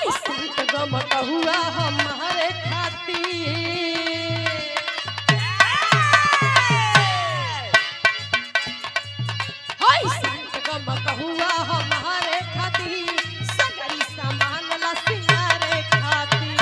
हाय संत गम कहुआ हमारे खातिर हाय संत गम कहुआ हमारे खातिर सगरी सामान ला सिंगारे खातिर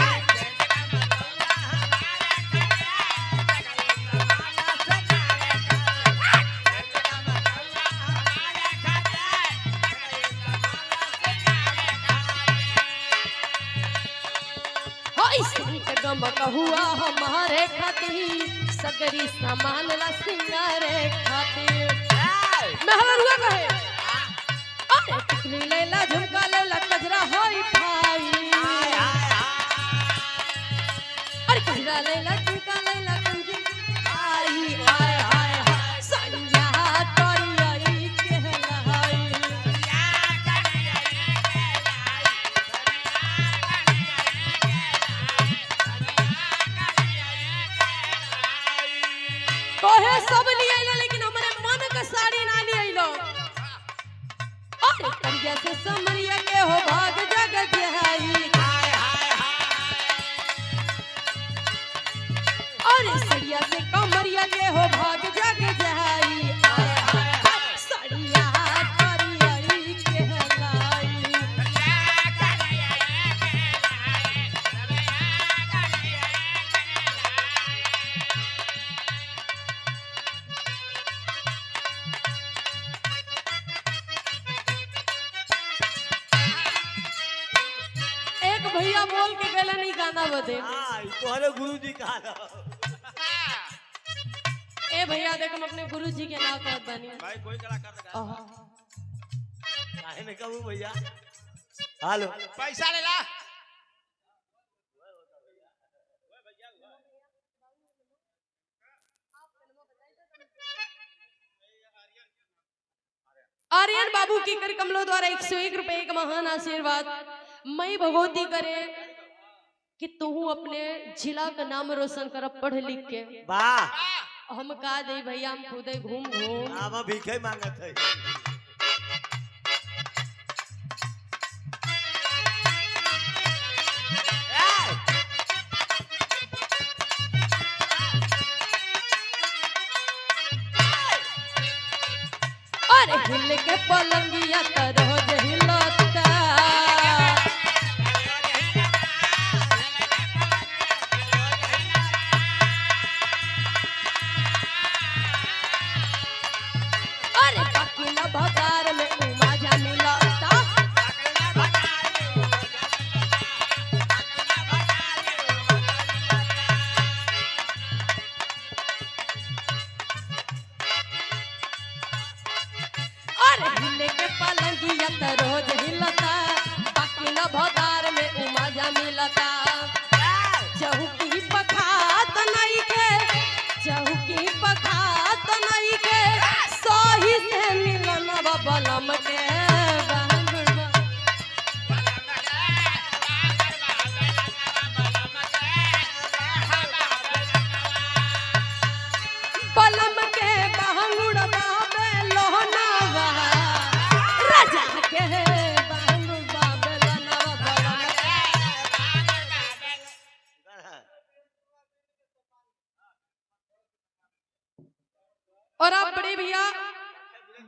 गम कहुआ हमारे खातिर सगरी सामान ला सिंगारे खातिर महलरुआ कहे अरे टिकली लैला झुमका लैला कजरा होई भाई अरे कजरा लैला झुमका लैला कंजी आई हाय हाय हाय सैया तोरी के लहाई कहे सब लिए आइलो लेकिन हमरे मन के साड़ी ना लिए आइलो अरे करिया से समरिया के हो भाग जग जहाई हाय हाय हाय अरे सड़िया से कमरिया के हो भाग जग जहाई हाय हाय हाय सड़िया करिया के लाई भैया बोल के गला नहीं गाना बदे तोहरे गुरुजी कहा ए भैया देख हम अपने गुरुजी के नाम कहत बानी भाई कोई कलाकार लगा काहे में कहू भैया हेलो पैसा ले ला आर्यन बाबू की कर कमलों द्वारा 101 रुपए का महान आशीर्वाद मैं भगवती करे कि तू अपने जिला का नाम रोशन कर पढ़ लिख के वाह हम का दे भैया हम खुदे घूम घूम हम भीखे मांगत है अरे हिल के पलंगिया तर हो हिलता भतार में उमा जा मिलता अरे हिले के पलंगिया त रोज हिलता बाकी न भतार में उमा जा मिलता चौकी पखात नहीं के चौकी पखात नहीं के सही से मिलन बलम के बलम के बहंगुड़ बाबे लोहनावा राजा के बहंगुड़ बाबे लोहनावा बलम और आप बड़े भैया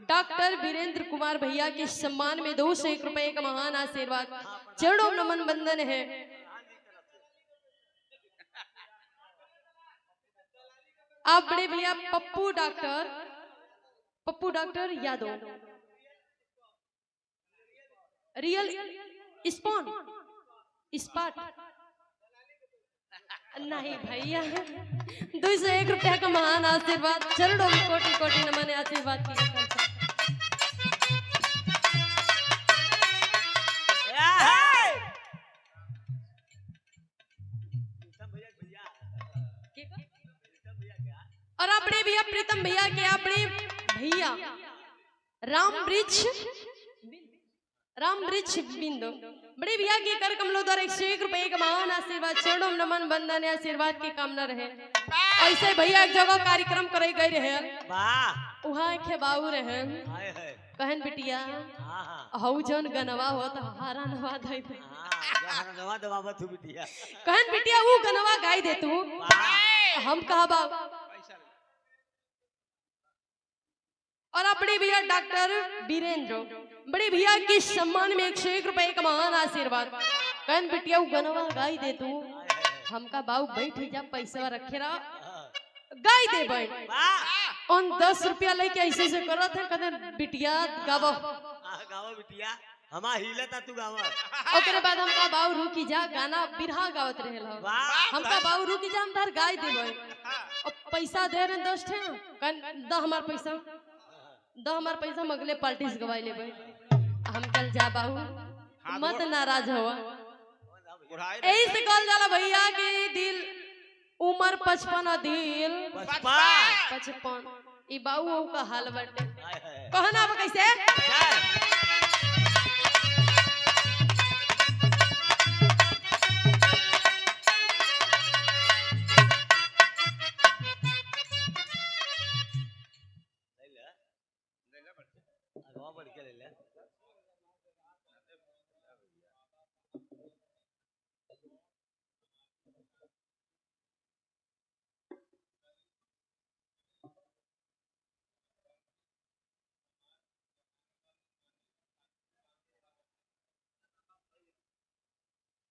डॉक्टर वीरेंद्र कुमार भैया के सम्मान में 201 रुपए का महान आशीर्वाद चरणों नमन बंदन है। आप बड़े भैया Pappu doctor Yadav real spot नहीं भैया 201 रुपया का महान आशीर्वाद चरणों में कोटि कोटि नमन आशीर्वाद की और अपने भैया प्रीतम भैया के अपने भैया राम वृक्ष बिंदु बड़े भैया के कर कमलों द्वारा 101 रुपए का महान आशीर्वाद चरणों नमन बंदन आशीर्वाद की कामना रहे। ऐसे भैया एक जगह कार्यक्रम करे गए रहे वहाँ के बाबू रहे कहन बिटिया हाँ हाँ हऊ जौन गनवा हो तो हारा नवा दे दे। हाँ नवा दवा तू बिटिया कहन बिटिया वो गनवा गाय दे तू। वाह हम कहा बा और अपने भैया डॉक्टर वीरेंद्र बड़े भैया के सम्मान में 101 रुपए का महान आशीर्वाद। कहन बिटिया वो गनवा गाय दे तू। हमका बाऊ बैठी जा पैसा रखे रहा गाय दे बैठ वाह उन 10 रुपया लेके ऐसे से करत है कहते बिटिया गावो गावा बिटिया हमा हिलता तू गावा ओकरे बाद हमका बाऊ रुकी जा गाना बिरहा गावत रहेला। वाह हमका बाऊ रुकी जा हम तार गाय देबै और पैसा दे रे 10 ठे कहन द हमार पैसा मगले पार्टी से गवाई लेबै। हम कल जा बाऊ मत नाराज होवा ऐसे से कल जाला भैया के दिल उम्र 55 दिल 55 ई बाऊ का हाल बटे कहना अब कैसे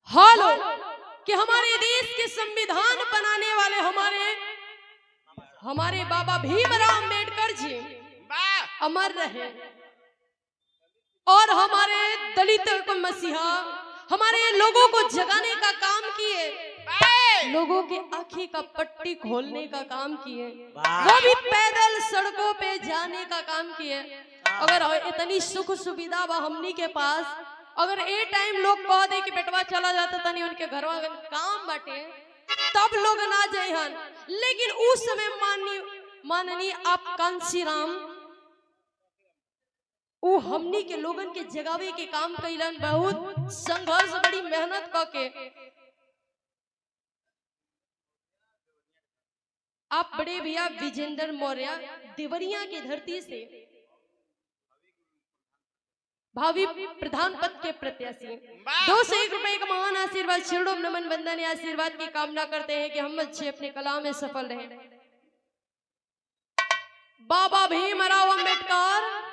हेलो कि हमारे देश के संविधान बनाने वाले हमारे बाबा भीमराव अम्बेडकर जी अमर रहे और हमारे दलितों को मसीहा हमारे लोगों को जगाने का काम किए लोगों के आंखें का पट्टी खोलने का काम किए वो भी पैदल सड़कों पे जाने का काम किए। अगर इतनी सुख सुविधा बा हमनी के पास अगर ए टाइम लोग कह दे कि बेटवा चला जाता तनी उनके घरवा काम बाटे तब लोग ना जाइहन लेकिन उस समय माननीय आप कांसी राम वो हमनी के लोगन के जगावे के काम कैलन बहुत संघर्ष बड़ी मेहनत करके। आप बड़े भैया विजेंद्र मौर्य देवरिया की धरती से भावी प्रधान पद के प्रत्याशी 201 रुपए का महान आशीर्वाद शिरों नमन बंदन आशीर्वाद की कामना करते हैं कि हम अच्छे अपने कला में सफल रहें। बाबा भीमराव अम्बेडकर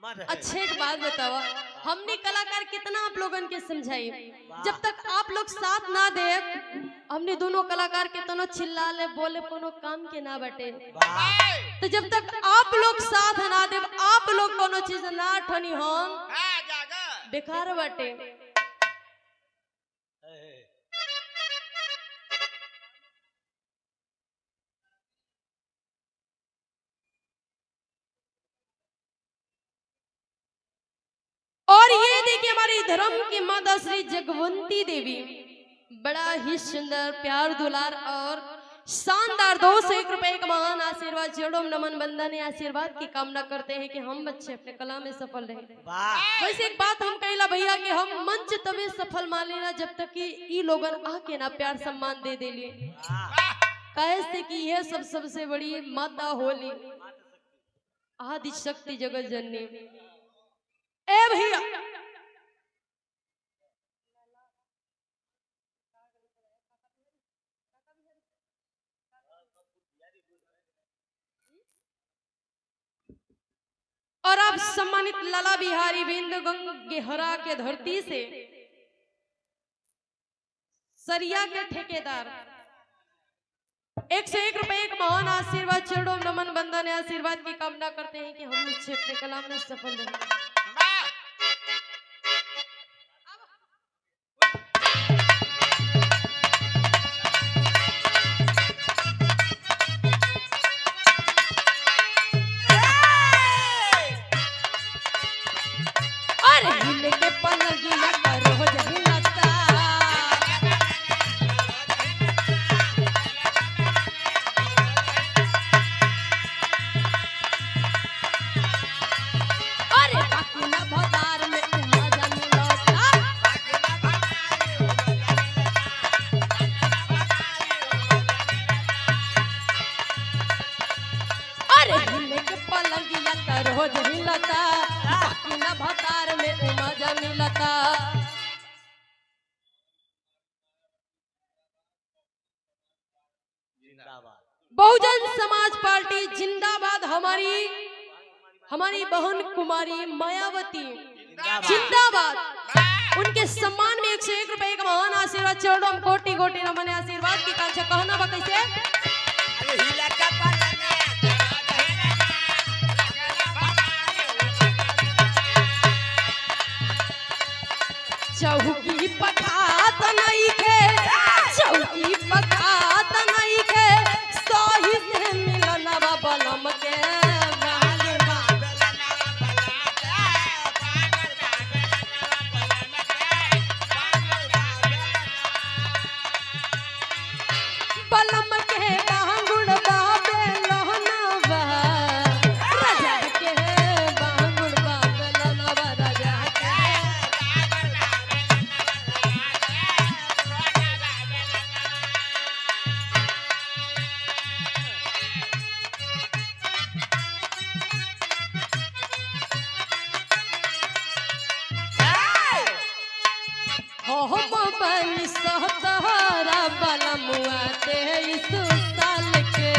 अच्छे एक बात बतावा हमने कलाकार कितना आप लोगन के समझाई जब तक आप लोग साथ ना दे हमने दोनों कलाकार के दोनों चिल्ला ले बोले कोनो काम के ना बटे तो जब तक आप लोग साथ ना दे आप लोग कोनो चीज ना ठनी हम बेकार बटे। और ये देखिए हमारी धर्म की माता श्री जगवंती देवी बड़ा ही सुंदर प्यार दुलार और शानदार 201 रुपए का महान आशीर्वाद जोड़ो नमन बंदन आशीर्वाद की कामना करते हैं कि हम बच्चे अपने कला में सफल रहे। वैसे एक बात हम कहिला भैया कि हम मंच तभी सफल मान लेना जब तक कि ई लोगन आके ना प्यार सम्मान दे दे लिए कैसे कि यह सबसे बड़ी माता होली आदि शक्ति जगत जननी ए भैया और आप सम्मानित लाला बिहारी बिंद गेहरा के धरती से सरिया के ठेकेदार 101 रुपए एक महान आशीर्वाद चरणों नमन बंदन आशीर्वाद की कामना करते हैं कि हम अच्छे अपने कलाम में सफल रहें। बहुजन समाज पार्टी जिंदाबाद। हमारी बहन कुमारी मायावती जिंदाबाद। उनके सम्मान में 101 रुपए का महान आशीर्वाद चरणों में कोटि कोटि नमन आशीर्वाद की कांक्षा कहना बा कैसे। चौकी पठात नहीं खे, चौकी पठात नहीं खे, सही से मिलनवा बलम के। बलम के बांगुड़ बाबे लहनवा, राजा के बांगुड़ बाबे लहनवा, राजा के। हो बबन सहतहरा बलमुआ 23 साल के।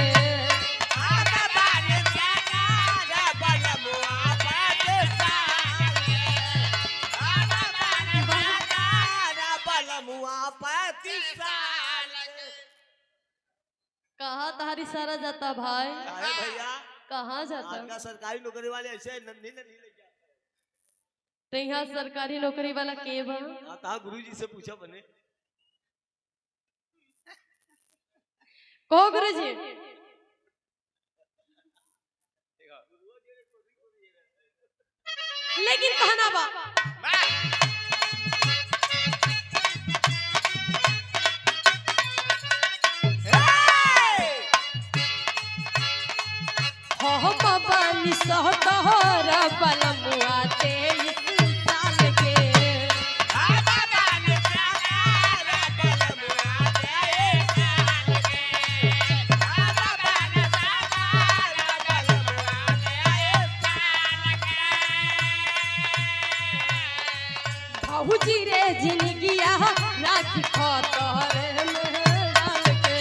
कहाँ तहारी सारा जाता भाई, भैया कहाँ जाता। आजकल सरकारी नौकरी वाले ऐसे नन्ही नन्ही लग जाते तो यहाँ सरकारी नौकरी वाला के बा। हैं। कहा गुरु जी से पूछा बने कहो गुरु जी। लेकिन कहना बा हो बाबा निसहतहरा बलमुआ 23 साल के। भौजी रे जिंदगिया राखी खतर में डाल के।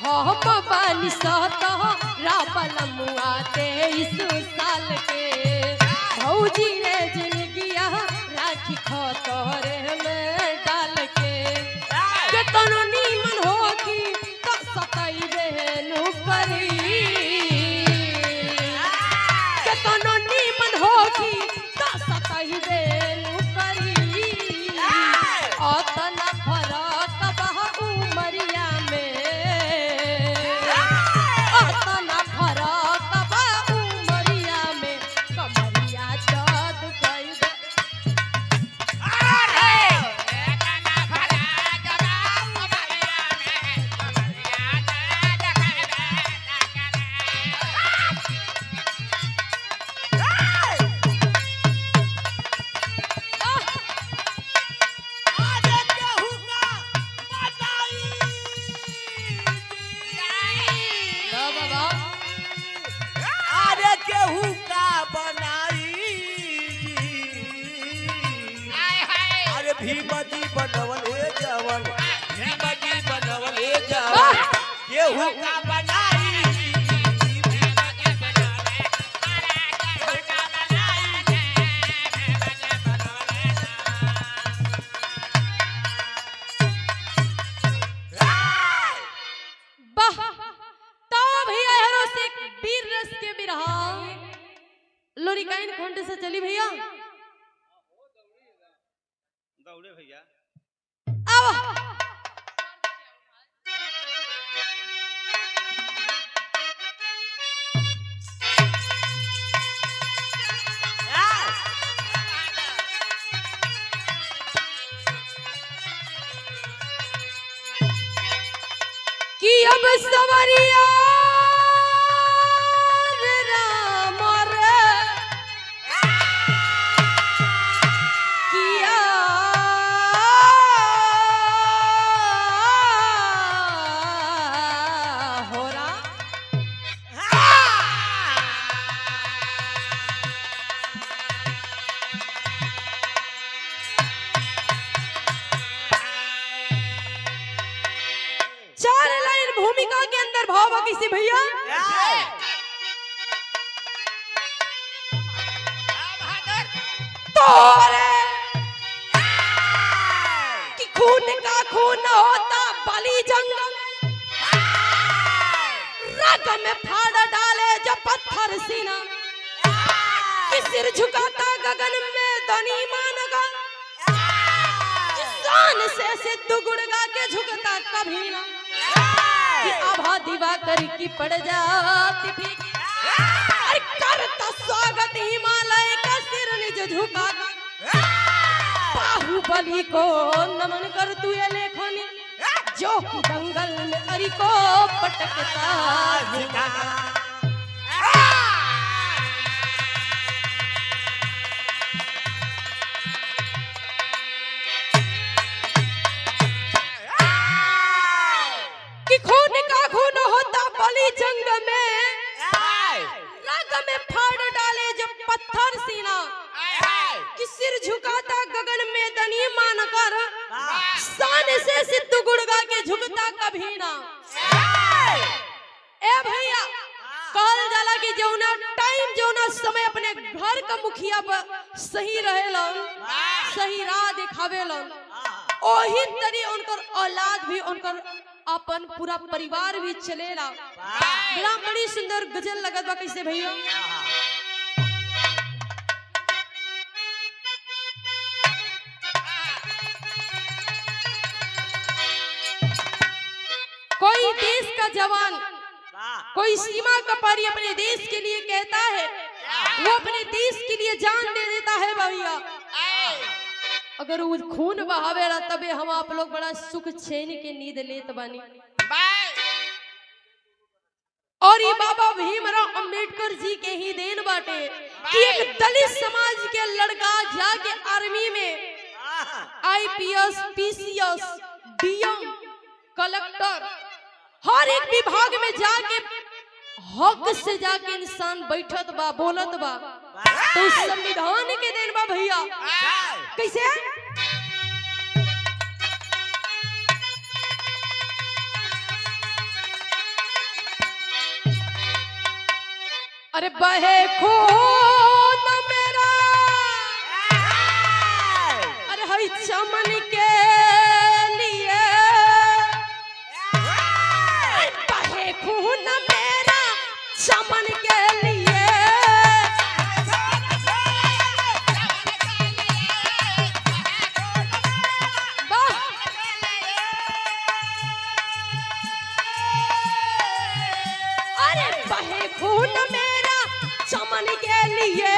हम बानी सहतहरा बलमुआ 23 साल के। भौजी रे जिंदगिया राखी खतर में डाल के। केतनो नीमन होखी तो सतैबे नु करी, केतनो नीमन होखी तो सतैबे नु करी। अतना फरक बा उमरिया में, अतना फरक बा उमरिया में, कमरिया दर्द कई दे। बाबा अरे केहू का बनाई अरे भीमजी बनवल हे जवन, भीमजी बनवल हे जवन, केहू का बनाई वाह। तो भैया हरो से वीर रस के बिरहा लोरिकाइन खंड से चली भैया। दौड़े भैया आओ कि अब सवरिया रे राम रे किया हो रा कैसे भैया तोरे कि खून का खून होता बलि जंगल रग में फाड़ डाले जब पत्थर सीना कि सिर झुकाता गगन में धनी मानगा शान से दुगुड़गा के झुकता कभी ना कि आभा दीवा कर की पड़ जाती थी अरे करता स्वागत हिमालय का सिर निज झुका बाहुबली को नमन कर तू ये लेखनी जो कि दंगल में अरी को पटकता कि खून का खून होता बलि जंग में रग में फाड़ डाले जब पत्थर सीना कि सिर झुकाता गगन में दनी मानकर शान से सिद्ध गुड़गा के झुकता कभी ना ए भैया कहल जाला कि जौना टाइम जौना समय अपने घर का मुखिया सही रहेलन सही राह दिखावेलन ओही तरी उनकर औलाद भी उनकर अपन पूरा परिवार भी चलेला बड़ा बड़ी सुंदर गजल लगत बा कैसे भैया कोई देश का जवान कोई सीमा का पारी अपने देश के लिए कहता है वो अपने देश के लिए जान दे देता है भैया अगर वो खून बहावेला तबे हम आप लोग बड़ा सुख चैन के नींद लेत बानी और ये बाबा भीमराव अंबेडकर जी के ही देन बाटे कि एक दलित समाज के लड़का जाके आर्मी में आईपीएस पीसीएस डीएम कलेक्टर हर एक विभाग में जाके हक से जाके इंसान बैठत बा बोलत बा तो संविधान के देन बा भैया कैसे अरे बहे खून मेरा अरे हई चमन के लिए बहे खून मेरा चमन के लिए अरे बहे खून मेरा चमन के लिए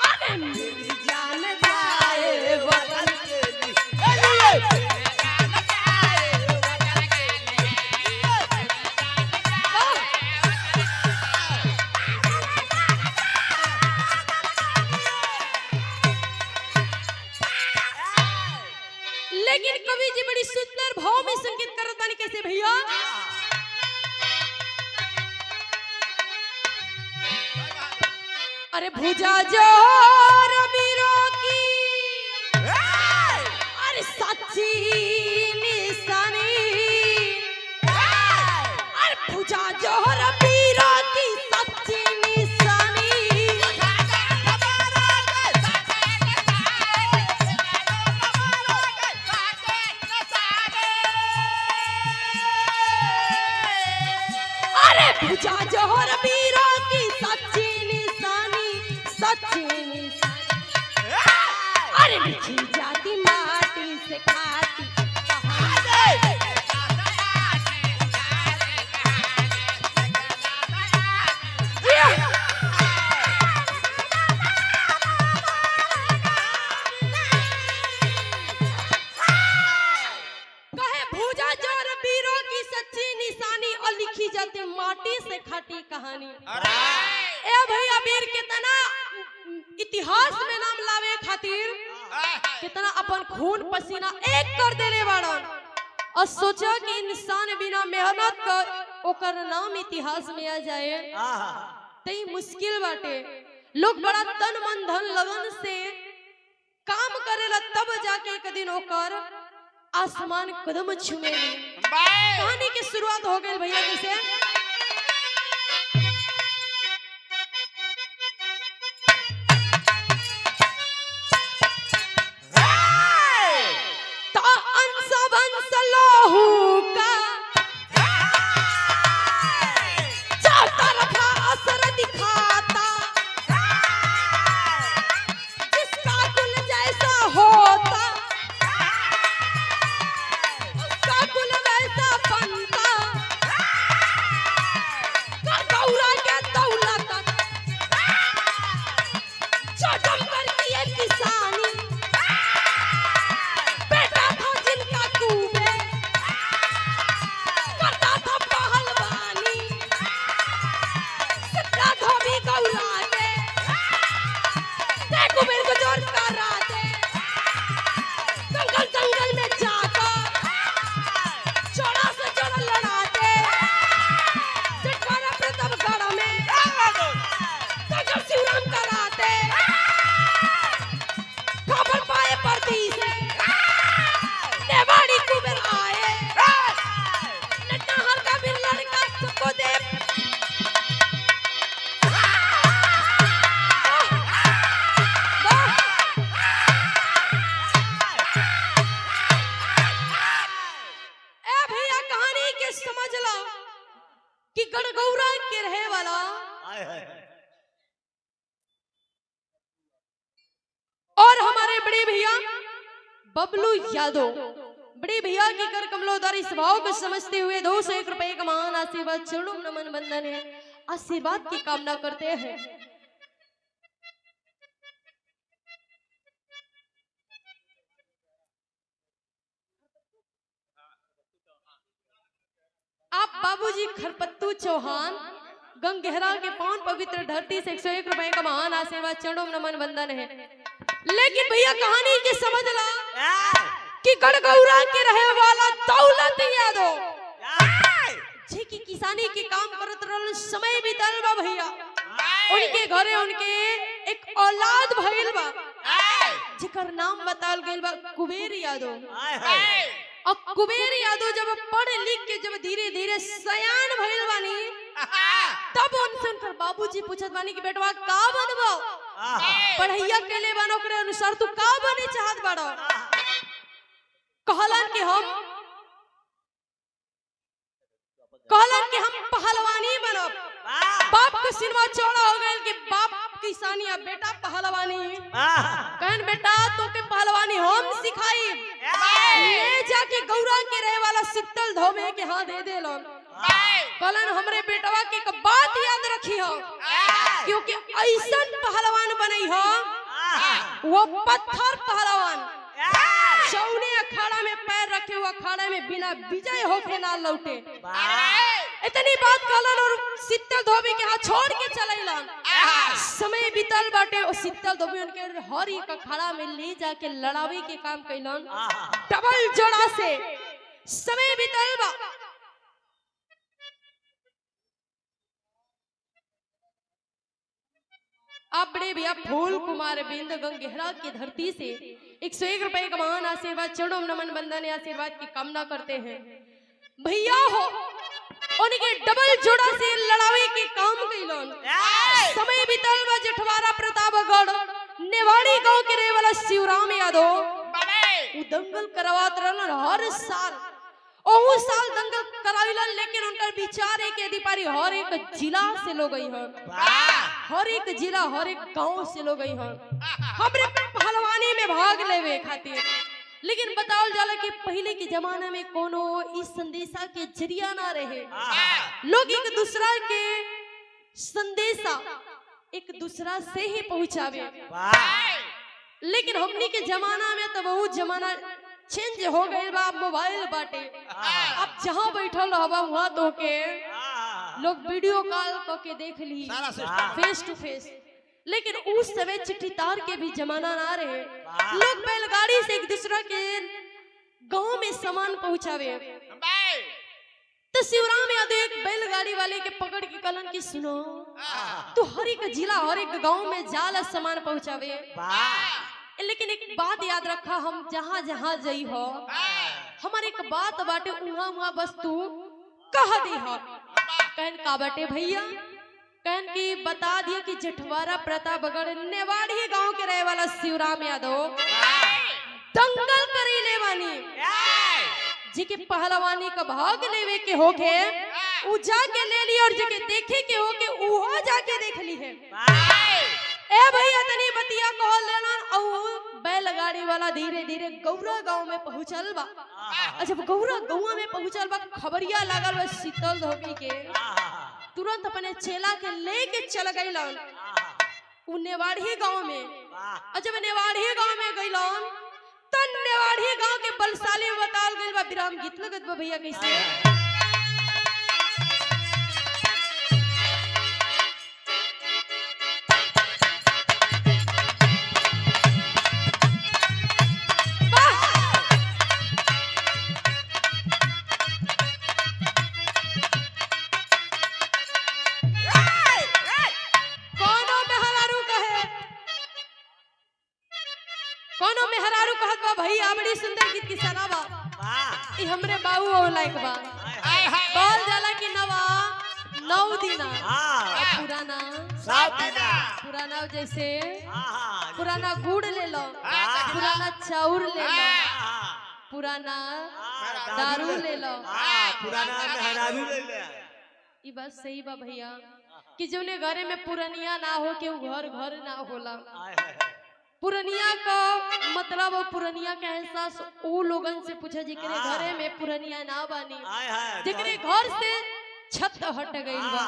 अरे मेरी जान जाए वतन के लिए लेकिन कवि जी बड़ी सुंदर भाव में संगीत करत बानी कैसे भैया अरे भुजा जोर वीरों की अरे सच्ची निशानी अरे भुजा जोर वीरों की सच्ची निशानी अरे भुजा जोर वीरों की सच्ची अरे लिखी जाती माटी से खाती कहे भूजा जोर वीरों की सच्ची निशानी और लिखी जाती माटी से खाटी कहानी ए भैया वीर कितना इतिहास में नाम लावे खातिर कितना अपन खून पसीना एक कर देले बाड़न और सोचा कि इंसान बिना मेहनत कर ओकर नाम इतिहास में आ जाए तई मुश्किल बाटे लोग बड़ा तन मन धन लगन से काम करेला तब जाके एक दिन ओकर आसमान कदम छुएली कहानी की शुरुआत हो गई भैया कैसे कि गणगौरा के रहे वाला और हमारे बड़े भैया बबलू यादव बड़े भैया की कर कमलोदारी स्वभाव को समझते हुए 201 रुपए का महान आशीर्वाद चरणों नमन बंधन है आशीर्वाद की कामना करते हैं। आप बाबूजी खरपत्तू चौहान गंगहरा के पावन पवित्र धरती से 101 रुपए का महान आशीर्वाद चरणों नमन बंधन है। लेकिन भैया कहानी की समझ ला कि गणगौरा के रहे वाला दौलत यादव जी की किसानी के काम करत रहल समय बीतल बा भैया उनके घरे उनके एक औलाद भइल बा जेकर नाम बताल गइल बा कुबेर यादव। और कुबेर यादव जब पढ़ लिख के जब धीरे धीरे सयान भइल बानी तब उनसे उनकर बाबूजी पूछत बानी कि बेटवा का बनबो पढ़ैया केले बानो करे अनुसार तू का बने चाहत बाड़ो कहलन कि हम पहलवानी बनब। बाप का सिनेमा चौड़ा हो गया कि बाप किसानी अब बेटा पहलवानी कहन बेटा तो के पहलवानी हम सिखाई ले जाके गौरा के रहे वाला शीतल धोबे के हाथ दे दे लोन कहलन हमरे बेटवा के एक बात याद रखी हो क्योंकि ऐसा पहलवान बनई हो वो पत्थर पहलवान चौने अखाड़ा में पैर रखे हुआ अखाड़ा में बिना विजय होके ना लौटे। इतनी बात कहलन और शीतल धोबी के हाथ छोड़ के चलेलन। समय बीतल बाटे और शीतल धोबी उनके हर एक अखाड़ा में ले जाके लड़ावे के काम कैलन डबल जोड़ा से। समय बीतल बा आप बड़े भैया फूल कुमार बिंद गंगहरा की धरती से 101 रुपए का महान आशीर्वाद चरणों नमन बंधन आशीर्वाद की कामना करते हैं। भैया हो उनके डबल जोड़ा से लड़ावे के काम कैलन। समय बीतल बा जठवारा प्रतापगढ़ नेवाड़ी गांव के रहे वाला शिवराम यादव दंगल करवात रहलन हर साल और साल दंगल कराविलन लेकिन उनका विचार है कि अधिकारी हर एक जिला से लोग आई हैं हर एक जिला हर एक गांव से लोग आई हैं हमरे पहलवानी में भाग लेवे खातिर। लेकिन बताओ जाला कि पहले के जमाने में कोनो इस संदेशा के जरिया ना रहे लोग एक दूसरा के संदेशा एक दूसरा से ही पहुंचावे। लेकिन हमनी के जमाना में तो बहुत जमाना चेंज हो गए बा मोबाइल बाटे अब जहाँ बैठल रहबा वहाँ तो के लोग वीडियो कॉल करके देख ली फेस टू फेस। लेकिन उस समय चिट्ठी तार के भी जमाना ना रहे लोग बैलगाड़ी से एक दूसरे के गांव में सामान पहुंचावे। तो शिवराम यादव एक बैलगाड़ी वाले के पकड़ के कहलन कि सुनो तू हर एक जिला हर एक गांव में जाला सामान पहुंचावे। लेकिन एक बात याद रखा हम जहाँ जहाँ जाई हो हमारे एक बात बाटे उहा उहा बस तू कह दी हो। कहन का बाटे भैया? कहन की बता दिए कि जठवारा प्रतापगढ़ नेवाड़ी गांव के रहे वाला शिवराम यादव दंगल करीले बानी जी के पहलवानी का भाग लेवे के होके उ जाके ले ली और जके देखे के होके उहो जाके देख ली है। ए भैया तनी बतिया कहल लेना औ बैलगाड़ी वाला धीरे धीरे गौरा गांव में पहुंचल बा। अच्छा गौरा गांव में पहुंचल बा खबरिया लागल बा शीतल धोबी के तुरंत अपने चेला के लेके चल गइलन उ नेवाड़ी गांव में। जब नेवाड़ी गांव में गइलन तन नेवाड़ी गांव के बलशाली में बताल गइल बा विराम गीत लगत बा भैया कैसे कोनो मेहरारू कहत बा भैया बड़ी सुंदर गीत की सनावा ई हमरे बाबू ओ लाइक बा बोल जाला कि नवा 9 दिना पुराना 7 दिना पुराना जैसे पुराना गुड़ ले लो पुराना चाउर ले लो पुराना दारू ले लो पुराना मेहरारू ले ले। ई बात सही बा भैया कि जोने घरे में पुरनिया ना हो के घर घर ना होला। पुरनिया का मतलब पुरनिया का एहसास वो लोगन से पूछा जिकरे घरे में पुरनिया ना बानी जिकरे घर से छत हट गई बा।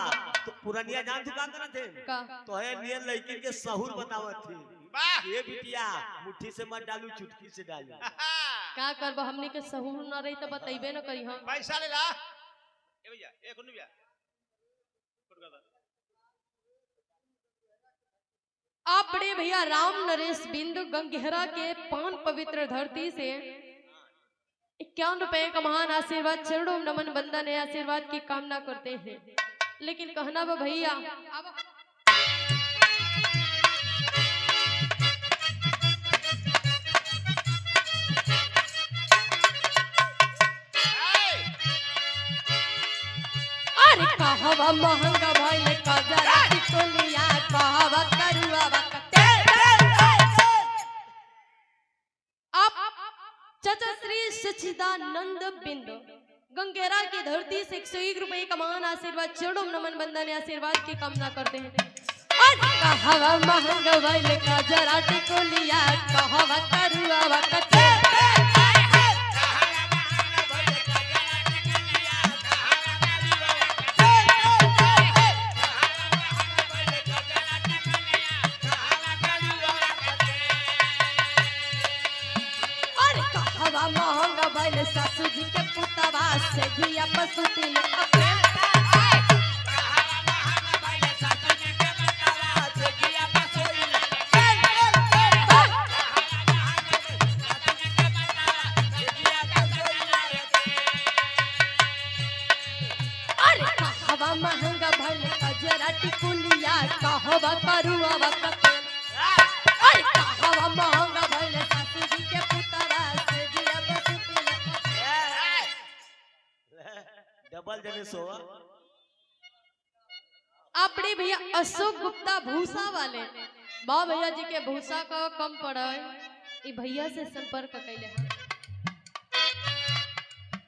तो पुरनिया जान दुकान करना थे का तो है नियन लड़की के सहूर बतावत थी ये बिटिया मुट्ठी से मत डालू चुटकी से डालू का करबा हमनी के सहूर न रही तो बतइबे न करी हम पैसा ले ला ए भैया ए कोन भैया आप बड़े भैया राम नरेश बिंदु गंगेहरा के पान पवित्र धरती से 51 रुपए का महान आशीर्वाद चरणों नमन बंदन है आशीर्वाद की कामना करते हैं। लेकिन कहना वो भैया अरे कहवा महंगा भइल कजरा टिकोलिया कहवा करुआ चाचा श्री सच्चिदानंद बिंदु गंगेरा की धरती से 101 रुपए का महान आशीर्वाद चरणों नमन बंदन आशीर्वाद की कामना करते हैं। कहवा महंगा भइल कजरा टिकोलिया कहवा करुआ महंगा भइल सासू जी के पुतवा से धिया पसुतिल अरे कहवा महंगा भइल कजरा टिकुलिया कहवा करुआ अरे कहवा महंगा भइल सासू जी के पुतवा से धिया पसुतिल डबल जने सोवा अपने भैया अशोक गुप्ता भूसा वाले बा भैया जी के भूसा का कम पड़ा है भैया से संपर्क कैले हैं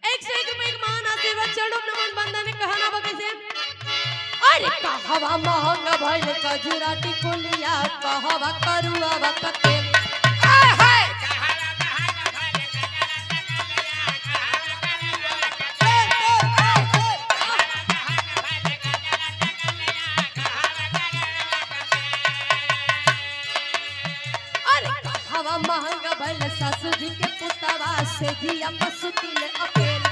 101 रुपए का महान आशीर्वाद चरणों नमन बंदन कहना बा कैसे अरे कहवा महंगा भइल कजरा टिकुलिया कहवा करुआ बकते महंगा भइल सासू जी के पुतवा से धिया पसुतिल अकेल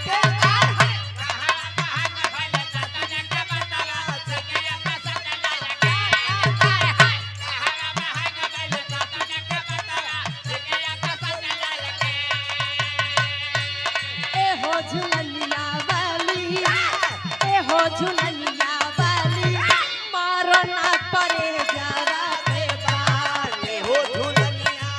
ए हो झुलनिया वाली ए हो झुलनिया वाली मारो ना परे जरा के बाल ए हो झुलनिया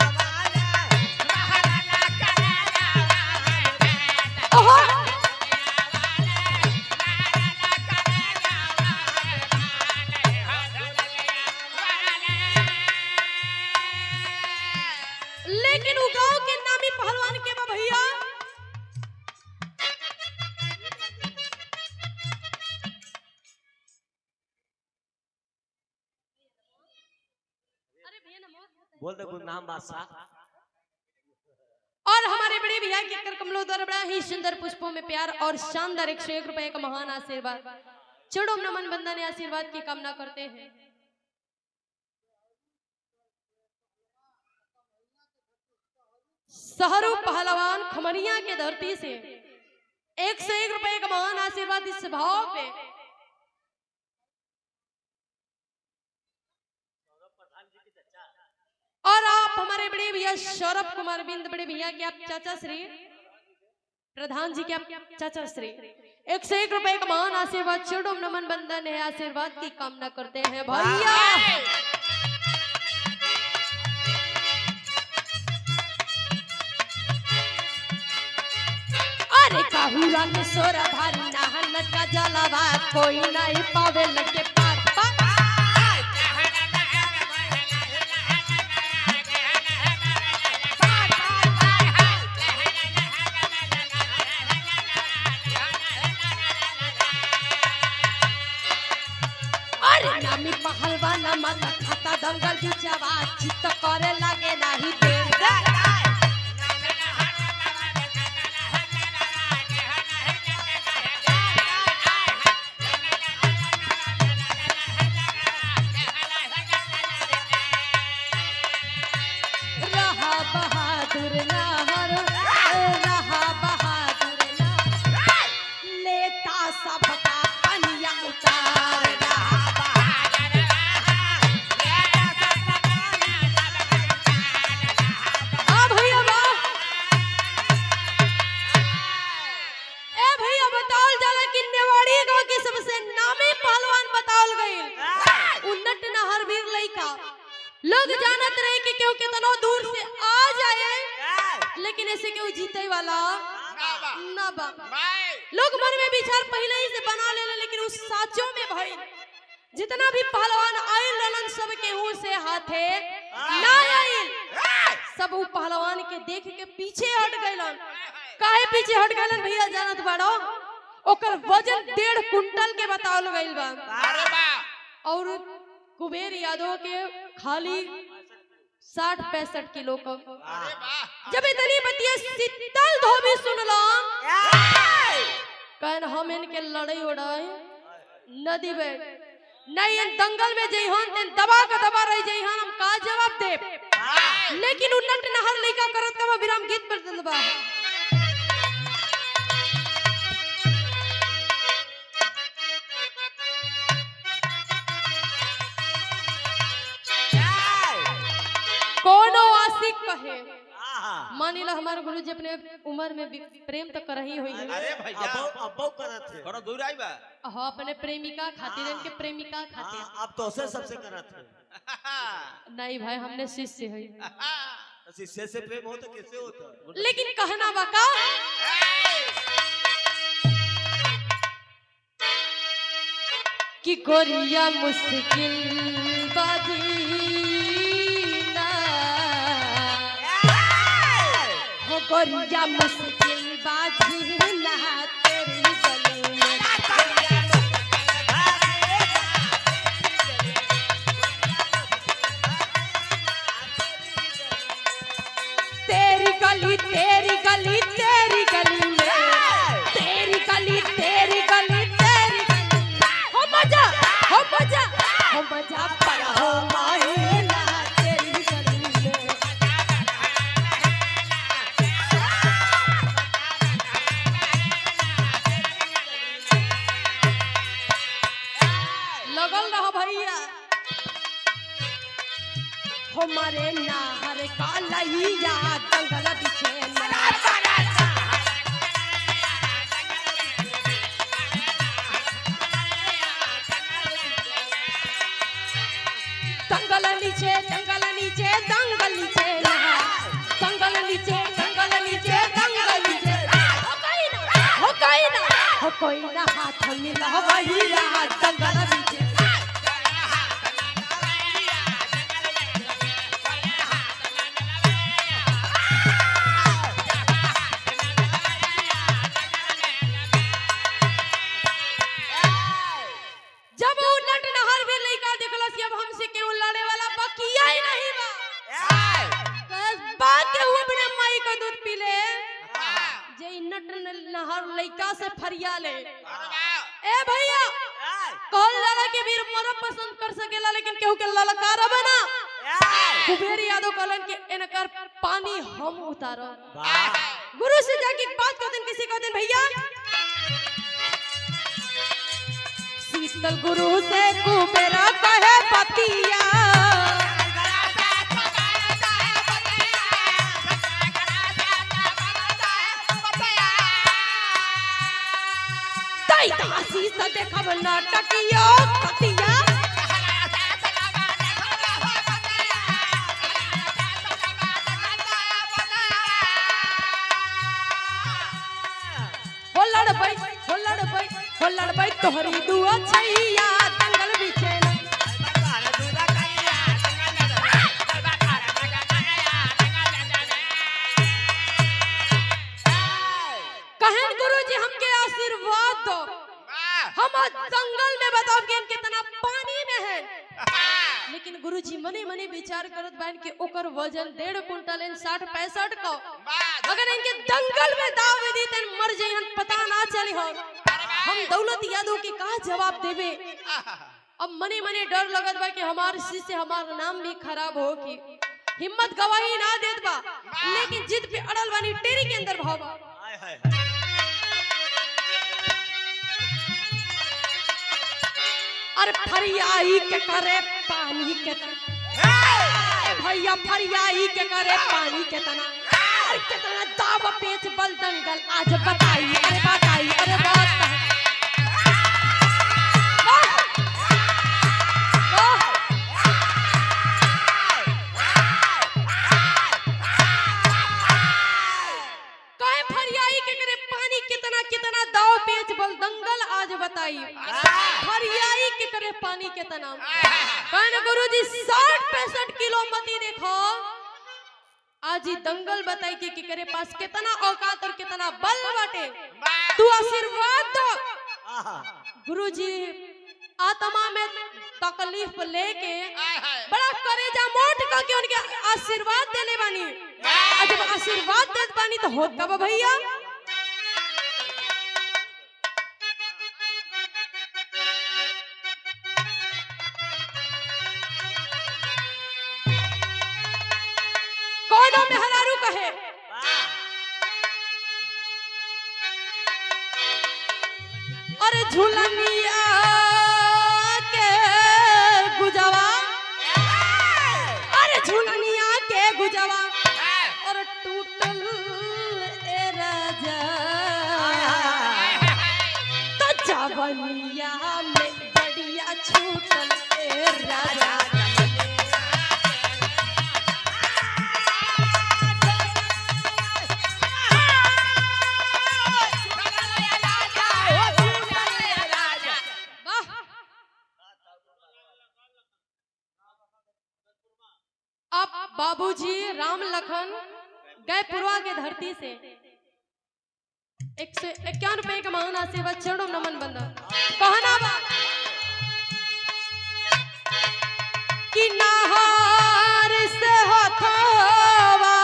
लेकिन उ गांव के नामी पहलवान के बा भैया बोल दे गुड नाम बादशाह। और हमारे बड़े भैया के कर कमलों द्वारा बड़ा ही सुंदर पुष्पों में प्यार और शानदार 101 रुपए का महान आशीर्वाद चढ़ो नमन बंदा ने आशीर्वाद की कामना करते हैं। सहरू पहलवान खमरिया के धरती से 101 रुपए का महान आशीर्वाद इस भाव पे और आप हमारे बड़े भैया सौरभ कुमार बिंद बड़े भैया के आप चाचा श्री प्रधान जी के आप चाचा श्री 101 रुपए का महान आशीर्वाद चढ़ो नमन बंदन है आशीर्वाद की कामना करते हैं भैया। अरे काहुरा के सोरा भारी नाहन का जलावा कोई नहीं पावे लगे पार नामी पहलवाना माता खाता दंगल बिचवा चित्त करे लगे नहीं देर रहा बहादुर नाहर रहा बहादुर नाहर लेता सबका पनिया उतार लोग जानत रहे कि क्यों कितनो दूर से आ जाए लेकिन ऐसे क्यों जीते वाला ना बा लोग मन में विचार पहले ही से बना ले लेकिन उस साचों में भाई जितना भी पहलवान आए ललन सब केहू से हाथे ना आइल सब वो पहलवान के देख के पीछे हट गइलन। काहे पीछे हट गइलन भैया जानत बाड़ो ओकर वजन 1.5 कुंटल के बतावल गइल बा और कुबेर यादव के खाली 60-65 किलो का। जब इतनी बतिया शीतल धोबी सुनला कहन हम इनके लड़ाई उड़ाई नदी में नहीं दंगल में जइहन तेन दबा का दबा रह जइहन हम का जवाब दे लेकिन उन्नट नहर लइका करत का विराम गीत पर दलबा कोनो आशिक कहे मानी ला हमारे गुरु जी अपने उम्र में प्रेम तो कर ही हुई है। अरे भैया अब करत है थोड़ा दूर आई बा हाँ अपने प्रेमिका खातिर इनके प्रेमिका खातिर अब तो से सबसे करत है नहीं भाई हमने शिष्य है शिष्य से प्रेम हो तो कैसे होता लेकिन कहना बाका कि गोरिया मुश्किल बाजी गोरिया मुश्किल बाजी ना तेरी गली में तेरी गली तेरी गली तेरी गली में तेरी गली तेरी गली तेरी गली हो मजा पर हो माहिला तेरी गली में लगल रहा भैया हमारे नाहर का लहिया दंगल दिखे दंगल नीचे दंगल नीचे दंगल नीचे दंगल नीचे दंगल नीचे दंगल नीचे हो कोई ना हाथ मिला भैया दंगल नीचे नट नहर लइका से फरिया ले। ए भैया कहल जाला कि वीर मरब पसंद कर सकेला लेकिन केहू के ललकार बना। कुबेर यादव कहलन कि इनकर पानी हम उतारब। गुरु से जाके एक बात कहते किसी कहते भैया शीतल गुरु से कुबेर कहे पतिया दासी से देखब नाटकियो पतिया हो लड़बै तोहरी दुआ छैया दंगल बिछेला कहन गुरुजी हमके आशीर्वाद दो। हम दंगल में बताओ कि कितना पानी में है। लेकिन गुरुजी मने मने विचार करत बान कि ओकर वजन 1.5 कुंटल 60-65 का। अगर इनके दंगल में दाव दी त मर जइहन पता ना चली हो। हम दौलत यादव के का जवाब देवे। अब मने मने डर लगत बा कि हमार शिष्य हमार नाम भी खराब हो कि हिम्मत गवाही ना देत बा। लेकिन जिद पे अड़ल बानी टेरी के अंदर भाव बा। अरे फरियाई के करे पानी के तना भैया फरियाई के करे पानी के तना अरे कितना दाव पेच बल दंगल आज बताई। अरे बताई अरे बात बताई फरियाई के करे पानी के तना कहने गुरुजी 60-65 किलो मती देखो आज ही दंगल बताई कि करे पास कितना औकात और कितना बल बाटे। तू आशीर्वाद दो। गुरुजी आत्मा में तकलीफ लेके बड़ा करेजा मोट के उनके आशीर्वाद देले बानी। जब आशीर्वाद देत बानी तो होत का भैया मेहरारू कहे अरे झूलनिया के गुजवा अरे झूलनिया के गुजवा और टूटल ए राजा तो जवनिया में बढ़िया छूटल ए राजा। बाबूजी राम लखन गए पुरवा के धरती से 151 रुपए का महान आशीर्वाद चरणों नमन बंदा कहना बा कि नहर से हथवा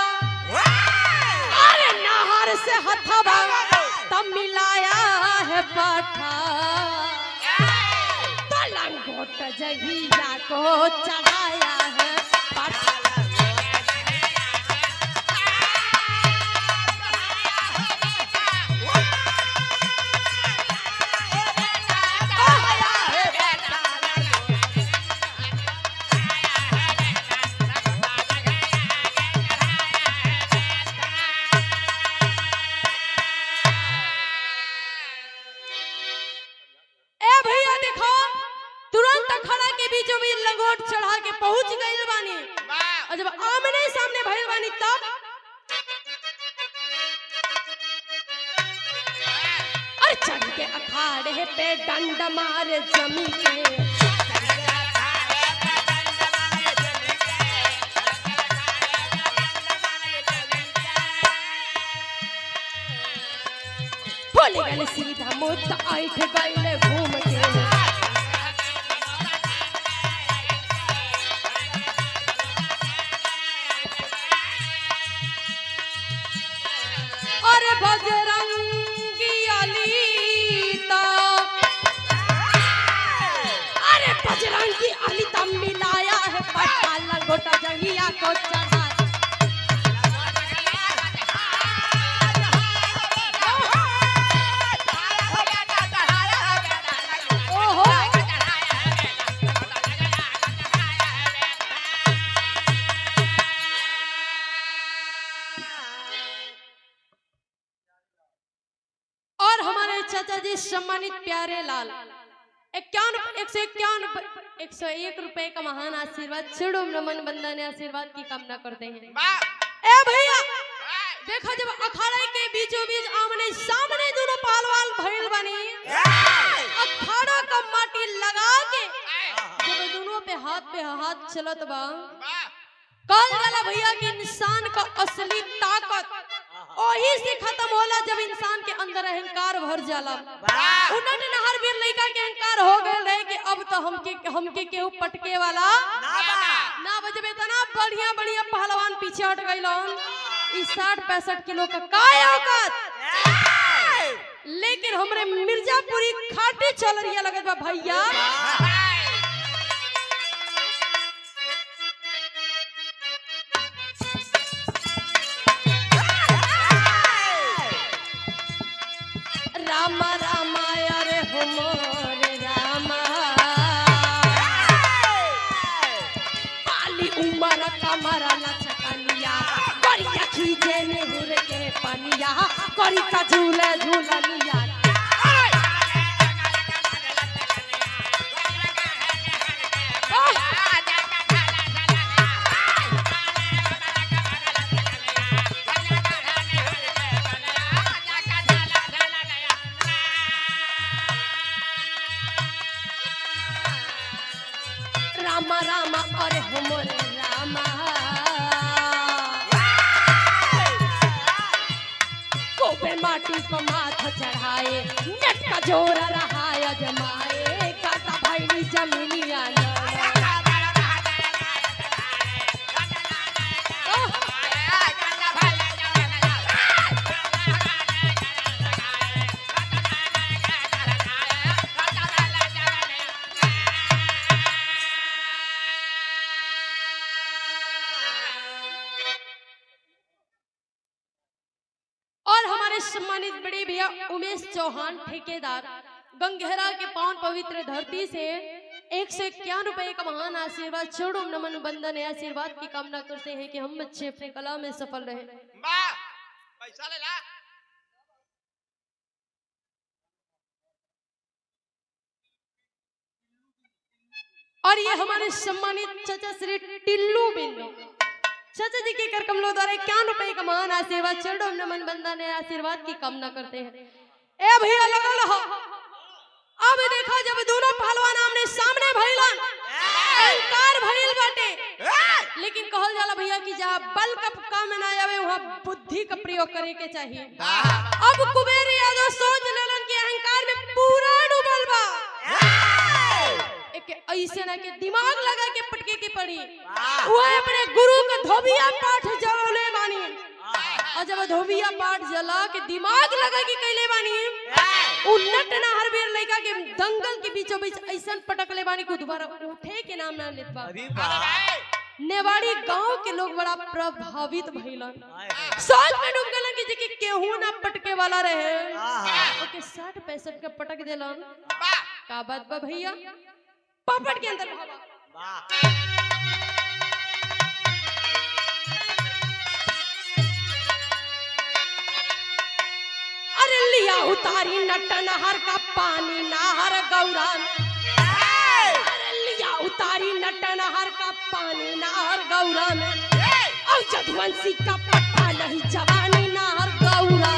अरे नहर से हथवा तब मिलाया है पाठा तो लंगोट जहिया को चढ़ाया है पाठा। चढ़ा के पहुंच गइल बानी और जब आमने सामने भइल बानी तब अरे चढ़ के अखाड़े पे डंड मारे जमी के बोले गले सीधा मुद्दा आइठ गइले घूम के और अरे बजरंगी अली तो अरे बजरंगी अली तो मिलाया है पट्टा लंगोटा जंगिया को चढ़ा। और हमारे चाचा जी सम्मानित प्यारे लाल 101 रुपए का महान आशीर्वाद छिड़ो नमन बंदन आशीर्वाद की कामना करते हैं। ए भैया देखो जब अखाड़े के बीचों बीच आमने सामने दोनों पहलवान भइल बनी अखाड़ा का माटी लगा के जब दोनों पे हाथ चलत बा कल जाला भैया कि इंसान का असली ताकत वही से खत्म होला जब इंसान के अंदर अहंकार भर जाला। उन्नत नहर वीर लड़का के अहंकार हो गए रहे कि अब तो हमके केहू पटके वाला ना बजबे तना बढ़िया बढ़िया पहलवान पीछे हट गइलन। इस 60-65 किलो का काय औकात लेकिन हमरे मिर्जापुरी खाटी चल रही है लगत बा भैया। रामा रामा अरे हो मोरे रामा पाली उमर कमरा लचकनिया करिया खींचे नेहुर के पनिया करी का झूले झूलनिया। रामा रामा अरे हो मोरे रामा कोपे माटी को माथा चढ़ाए नेट का जोरा रहा अजमाए काटा भैली जमीनिया सम्मानित बड़े भैया उमेश चौहान ठेकेदार गंगहरा के पावन पवित्र धरती से 151 रुपए का महान आशीर्वाद छोड़ो नमन बंदन आशीर्वाद की कामना करते हैं कि हम अच्छे अपने कला में सफल रहे। पैसा ले ला। और ये हमारे सम्मानित चाचा श्री टिल्लू बिंदु चाचा जी के कर कमलों द्वारा 51 रुपए का महान आशीर्वाद चढ़ो नमन बंदा ने आशीर्वाद की कामना करते हैं। ए भैया लगा लो अब देखो जब दोनों पहलवान आमने सामने भइलन अहंकार भइल बाटे लेकिन कहल जाला भैया कि जहां बल का काम ना आवे वहां बुद्धि का प्रयोग करे के चाहिए। अब कुबेर यादव सोच लेलन कि अहंकार में पूरा डूबल बा एक ऐसे ना के दिमाग लगा के पटके के पड़ी वो अपने गुरु का धोबिया पाठ जवले बानी और जब धोबिया पाठ जला के दिमाग लगा के कैले बानी उन्नत नहर वीर लड़का के दंगल के बीचों बीच ऐसा पटकले बानी को दोबारा उठे के नाम ना लेत बा। नेवाड़ी गांव के लोग बड़ा प्रभावित भइलन सोच में डूब गलन कि जे केहू ना पटके वाला रहे ओके 60-65 के पटक देलन। का बात बा भैया पापड़ के अंदर अरे लिया उतारी नट नहर का पानी नहर गौरा अरे लिया उतारी नट नहर का पानी नहर गौरा में और जदवंशी का पट्टा नहीं जवानी नहर गौरा।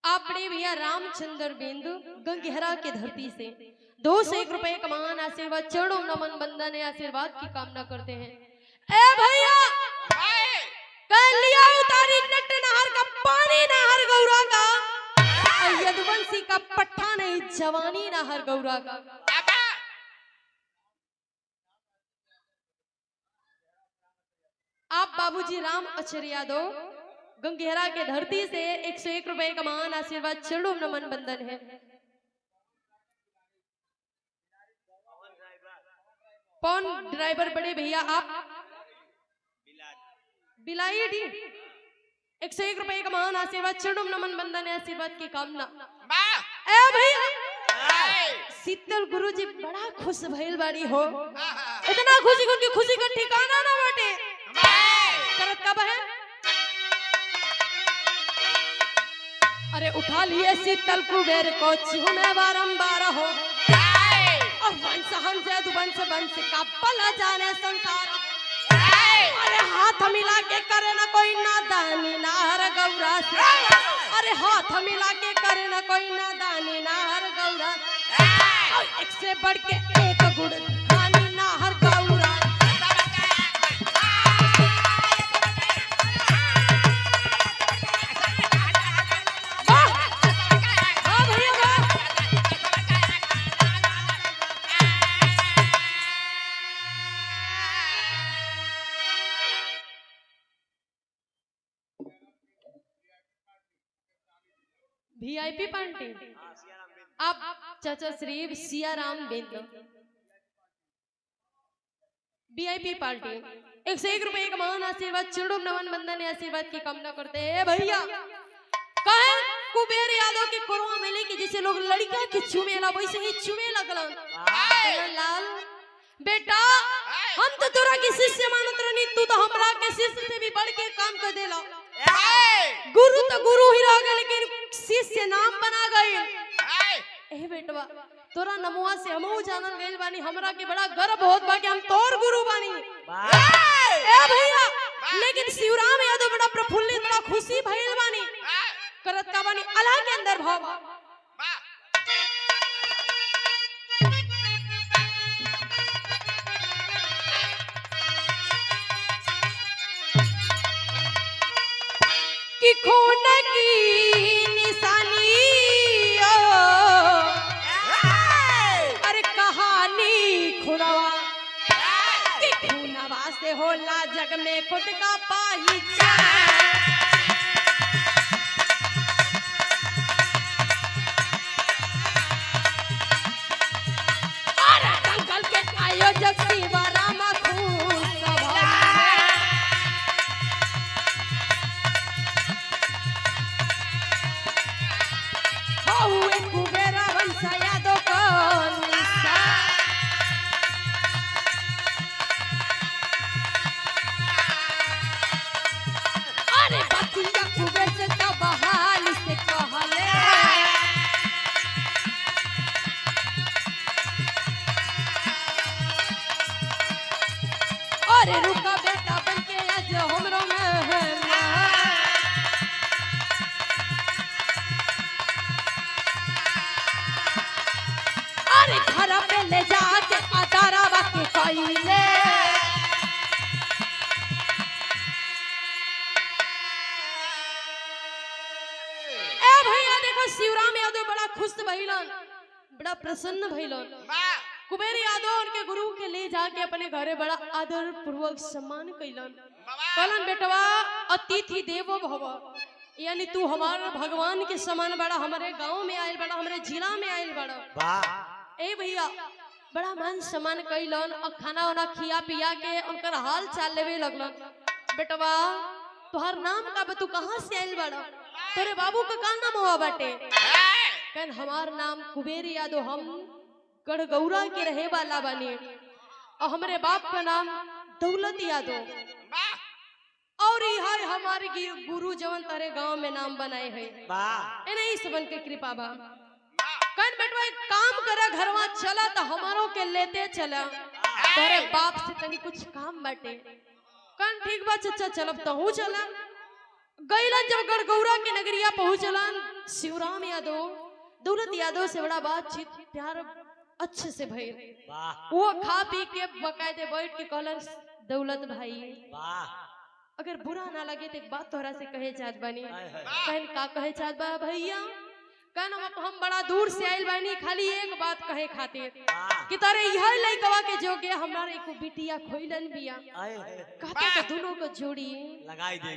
आप बड़े भैया रामचंद्र बिंदु गंगहरा के धरती से 201 रुपए का महान आशीर्वाद चरणों नमन बंदन है आशीर्वाद की कामना करते हैं। ए भैया कह लिया उतारी नट नहर का पानी नहर गौरा का, यदुवंशी का पट्टा नहीं जवानी नहर गौरा का। आप बाबूजी राम अचर यादव गंगेहरा के धरती से 101 रुपए का महान आशीर्वाद चरणों नमन बंदन है। कौन ड्राइवर बड़े भैया आप बिलाई डी 101 रुपए का महान आशीर्वाद चरणों नमन बंदन है आशीर्वाद की कामना। ए भैया शीतल गुरुजी बड़ा खुश भइल बाड़ी हो, इतना खुशी को कि खुशी का ठिकाना ना बाटे। करत कब है अरे उठा लिए शीतल कुबेर को चूमे बारंबार हो, और वंश हंस वंश वंश का पल जाने संसार। अरे हाथ मिला के करे ना कोई नादानी नाहर गौरा से, अरे हाथ मिला के करे ना कोई नादानी नाहर गौरा से, और एक से बढ़ के एक गुड़ खानी नाहर गौरा। वीआईपी पार्टी आप चाचा श्री सियाराम बिंदु वीआईपी पार्टी 101 रुपए का महान आशीर्वाद चरणों नमन बंदन आशीर्वाद की कामना करते हैं। भैया कहे कुबेर यादव के कोरवा मेले की जैसे लोग लड़का के चुमेला वैसे ही चुमे लगलन। लाल बेटा हम तो तोरा के शिष्य मानत रहनी, तू तो हमरा के शिष्य से भी बढ़ के काम कर देला। गुरु तो गुरु ही रह गए लेकिन शिष्य नाम बना गए। ए बेटवा तोरा नमुआ से हमहू जानल गइल बानी, हमरा के बड़ा गर्व होत बा कि हम तोर गुरु बानी। ए भैया लेकिन शिवराम यादव बड़ा प्रफुल्लित बड़ा खुशी भइल बानी। करत का बानी अल्लाह के अंदर भाव कि खून की निशानी अरे कहानी खुनवा कि खूनवा से होला जग में खुद का पहचान। अरे दंगल के आयोजक शिवराम कुबेरा वंश यादव को अरे बतिया कुबेर से तो बहाल से कहले अरे रुका बेटा बन के आज हमरो में घर पे ले जाके अदारावा के कइले ए भैया देखो शिवराम यादव बड़ा खुश भइलन, बड़ा प्रसन्न भइलन। कुबेर यादव उनके गुरु के ले जाके अपने घरे बड़ा आदर पूर्वक सम्मान कइलन। कहलन बेटवा अतिथि देवो भव, यानी तू हमारे भगवान के समान बड़ा, हमारे गांव में आयल बड़ा, हमारे जिला में आयल बड़ा। ए भैया बड़ा मान सम्मान कइलन और खाना वाना खिया पिया के उनकर हाल चाल लेवे लगलन। बेटवा तुहार नाम का बा, तू कहां से आइल बड़ा, तोरे बाबू का का नाम हुआ बाटे? कहन हमार नाम कुबेर यादव, हम गढ़गौरा के रहे वाला बानी और हमारे बाप का नाम दौलत यादव, और यह हमारे गुरु जवन तारे गांव में नाम बनाए हैं। नहीं सबन के कृपा बा। कन बेटवा एक काम करा, घरवा चला तो हमारो के लेते चला, तेरे बाप से तनी कुछ काम बाटे। कन ठीक बा चचा चलब तो हूँ चला। गईलन जब गढ़गौरा के नगरिया पहुंचलन, शिवराम यादव दौलत यादव से बड़ा बातचीत प्यार अच्छे से भई वाह वो खा पी के बकायदे बैठ के कहलन दौलत भाई वाह अगर बुरा ना लगे तो एक बात तोहरा से कहे चाहत बानी। हाय, हाय। कहन का कहे चाहत बा भैया? कहन हम बड़ा दूर से आइल बानी खाली एक बात कहे खातिर वाह कि तारे यह लइकवा के जोगे हमारे एको बिटिया खोइलन बिया। हाय, हाय। कहते तो दोनों को जोड़ी लगाई दे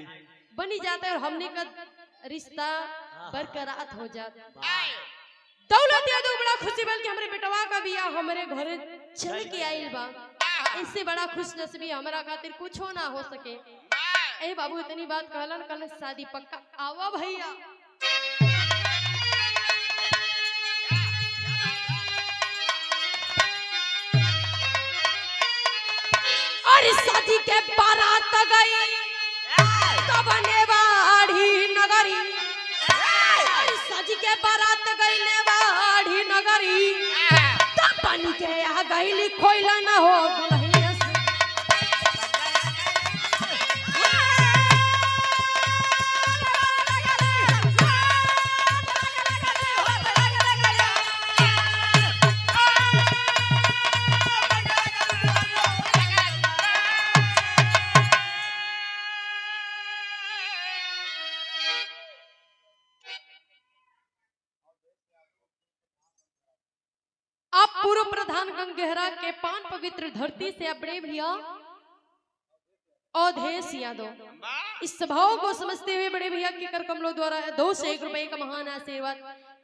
बनी जाता है और हमने का रिश्ता बरकरार हो जाता। वाह दौलत यादव बड़ा खुशी बन के हमरे बेटवा का बिया हमरे घरे चल के आइल बा। इससे बड़ा खुश नसीबी हमारा खातिर कुछ हो ना हो सके। ए बाबू इतनी बात कहलन कल शादी पक्का आवा भैया। और शादी के बारात गई तब नेवाड़ी नगरी। और शादी के बारात गई नेवाड़ी नगरी तब बन के आ गई खोइला ना हो दुल्हनिया से। आप पूर्व प्रधान गंगेहरा के पान पवित्र धरती से अपने भैया अवधेश यादव इस सभाओं को समझते हुए बड़े भैया के कर कमलों द्वारा 2 से 1 रुपए का महान आशीर्वाद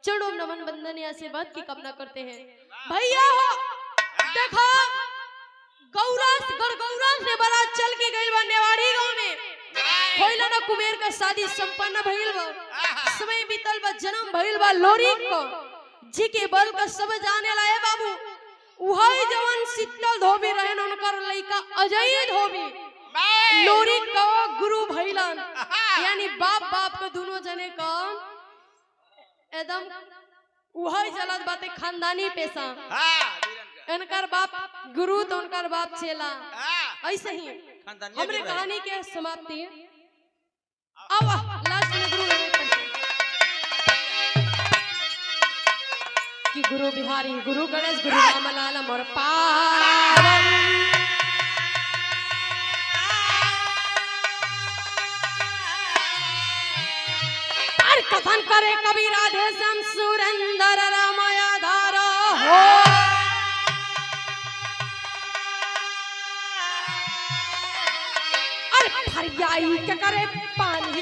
चरणों नमन बंदन आशीर्वाद की कामना करते हैं। भैया हो देखो गौरा से बड़ा चल के गई बा नेवाड़ी गांव में खोइला ना कुबेर का शादी संपन्न भइल बा। समय बीतल बा जन्म भइल बा लोरी को जी के बल का सब जाने लाए बाबू। उहाई जवन शीतल धोबी रहन उनकर लइका अजय धोबी लोरी का गुरु भइलन। यानी बाप के दोनों जने का एकदम उहाई चलत बाते खानदानी पेशा। इनकर बाप गुरु तो उनकर बाप चेला। ऐसे ही हमरे कहानी के समाप्ति अब लास्ट में गुरु कि गुरु बिहारी गुरु गणेश गुरु रामलाल मोर पावन। और कथन करे कवि राधे श्याम सुरेंद्र रामाया धारा हो। और फरियाई के करे पानी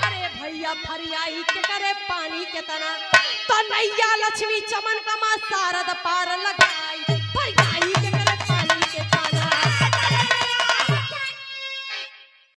अरे भैया फरियाई के करे पानी के तना तो नैया लक्ष्मी चमन का मां शारद पार लगा।